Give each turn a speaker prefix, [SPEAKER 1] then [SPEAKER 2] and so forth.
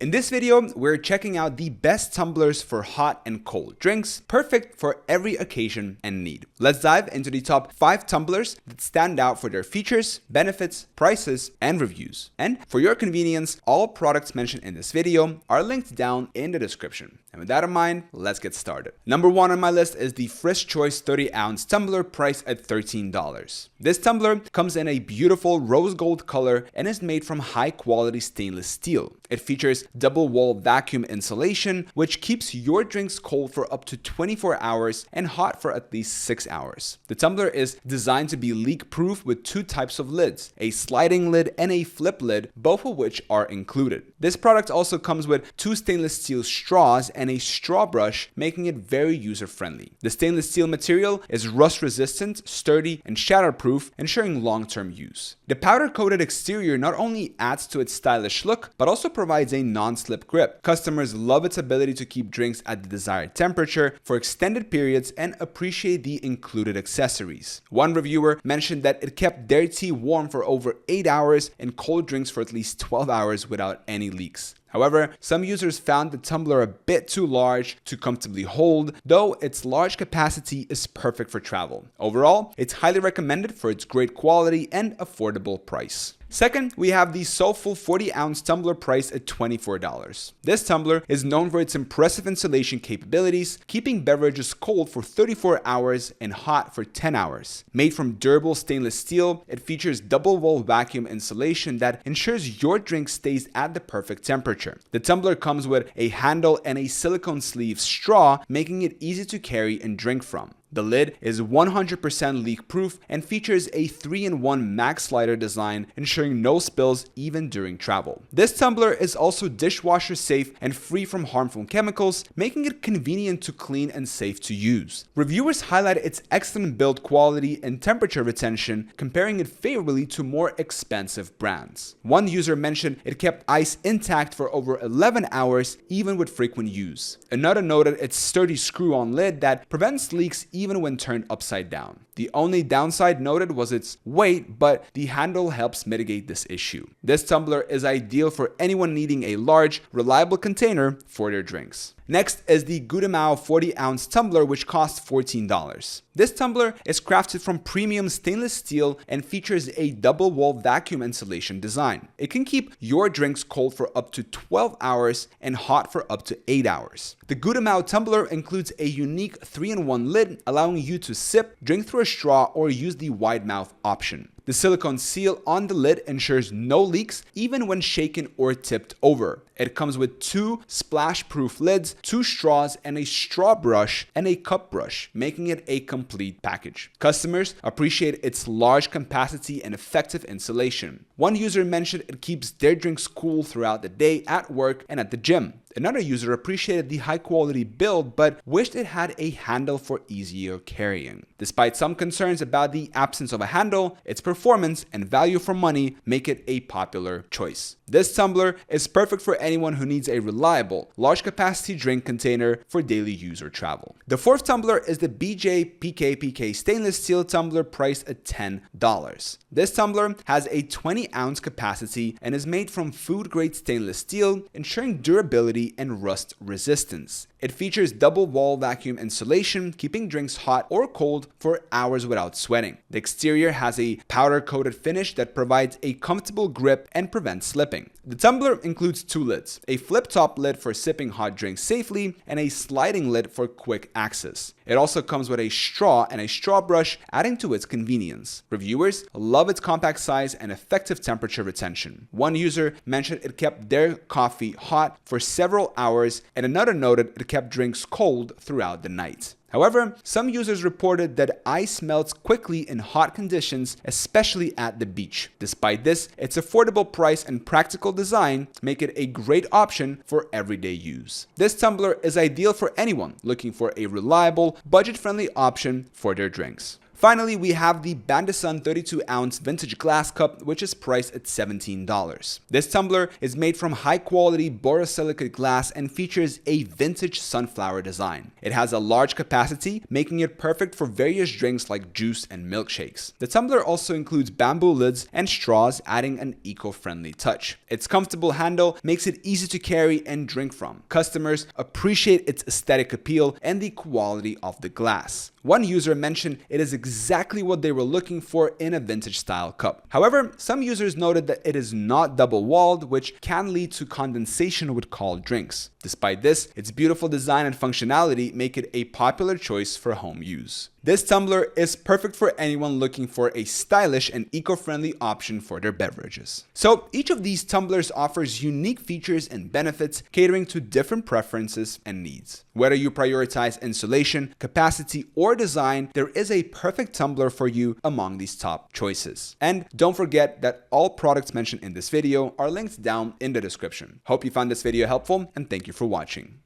[SPEAKER 1] In this video, we're checking out the best tumblers for hot and cold drinks, perfect for every occasion and need. Let's dive into the top 5 tumblers that stand out for their features, benefits, prices, and reviews. And for your convenience, all products mentioned in this video are linked down in the description. And with that in mind, let's get started. Number 1 on my list is the FristChoice 30-ounce tumbler priced at $13. This tumbler comes in a beautiful rose gold color and is made from high-quality stainless steel. It features double-wall vacuum insulation, which keeps your drinks cold for up to 24 hours and hot for at least 6 hours. The tumbler is designed to be leak-proof with 2 types of lids, a sliding lid and a flip lid, both of which are included. This product also comes with 2 stainless steel straws and a straw brush, making it very user-friendly. The stainless steel material is rust-resistant, sturdy, and shatterproof, ensuring long-term use. The powder-coated exterior not only adds to its stylish look, but also provides a non-slip grip. Customers love its ability to keep drinks at the desired temperature for extended periods and appreciate the included accessories. One reviewer mentioned that it kept their tea warm for over 8 hours and cold drinks for at least 12 hours without any leaks. However, some users found the tumbler a bit too large to comfortably hold, though its large capacity is perfect for travel. Overall, it's highly recommended for its great quality and affordable price. Second, we have the Soufull 40-ounce tumbler priced at $24. This tumbler is known for its impressive insulation capabilities, keeping beverages cold for 34 hours and hot for 10 hours. Made from durable stainless steel, it features double-wall vacuum insulation that ensures your drink stays at the perfect temperature. The tumbler comes with a handle and a silicone sleeve straw, making it easy to carry and drink from. The lid is 100% leak-proof and features a 3-in-1 max slider design, ensuring no spills even during travel. This tumbler is also dishwasher safe and free from harmful chemicals, making it convenient to clean and safe to use. Reviewers highlight its excellent build quality and temperature retention, comparing it favorably to more expensive brands. One user mentioned it kept ice intact for over 11 hours, even with frequent use. Another noted its sturdy screw-on lid that prevents leaks even when turned upside down. The only downside noted was its weight, but the handle helps mitigate this issue. This tumbler is ideal for anyone needing a large, reliable container for their drinks. Next is the Gudemao 40-ounce tumbler, which costs $14. This tumbler is crafted from premium stainless steel and features a double-wall vacuum insulation design. It can keep your drinks cold for up to 12 hours and hot for up to 8 hours. The Gudemao tumbler includes a unique 3-in-1 lid, allowing you to sip, drink through a straw, or use the wide mouth option. The silicone seal on the lid ensures no leaks even when shaken or tipped over. It comes with 2 splash-proof lids, 2 straws, and a straw brush and a cup brush, making it a complete package. Customers appreciate its large capacity and effective insulation. One user mentioned it keeps their drinks cool throughout the day at work and at the gym. Another user appreciated the high-quality build but wished it had a handle for easier carrying. Despite some concerns about the absence of a handle, its performance and value for money make it a popular choice. This tumbler is perfect for anyone who needs a reliable, large-capacity drink container for daily use or travel. The fourth tumbler is the BJPKPK stainless steel tumbler priced at $10. This tumbler has a 20-ounce capacity and is made from food-grade stainless steel, ensuring durability and rust resistance. It features double-wall vacuum insulation, keeping drinks hot or cold for hours without sweating. The exterior has a powder-coated finish that provides a comfortable grip and prevents slipping. The tumbler includes 2 lids, a flip-top lid for sipping hot drinks safely, and a sliding lid for quick access. It also comes with a straw and a straw brush, adding to its convenience. Reviewers love its compact size and effective temperature retention. One user mentioned it kept their coffee hot for several hours, and another noted it kept drinks cold throughout the night. However, some users reported that ice melts quickly in hot conditions, especially at the beach. Despite this, its affordable price and practical design make it a great option for everyday use. This tumbler is ideal for anyone looking for a reliable, budget-friendly option for their drinks. Finally, we have the Bandesun 32-ounce vintage glass cup, which is priced at $17. This tumbler is made from high-quality borosilicate glass and features a vintage sunflower design. It has a large capacity, making it perfect for various drinks like juice and milkshakes. The tumbler also includes bamboo lids and straws, adding an eco-friendly touch. Its comfortable handle makes it easy to carry and drink from. Customers appreciate its aesthetic appeal and the quality of the glass. One user mentioned it is exactly what they were looking for in a vintage style cup. However, some users noted that it is not double-walled, which can lead to condensation with cold drinks. Despite this, its beautiful design and functionality make it a popular choice for home use. This tumbler is perfect for anyone looking for a stylish and eco-friendly option for their beverages. So each of these tumblers offers unique features and benefits, catering to different preferences and needs. Whether you prioritize insulation, capacity, or design, there is a perfect tumbler for you among these top choices. And don't forget that all products mentioned in this video are linked down in the description. Hope you found this video helpful, and thank you for watching.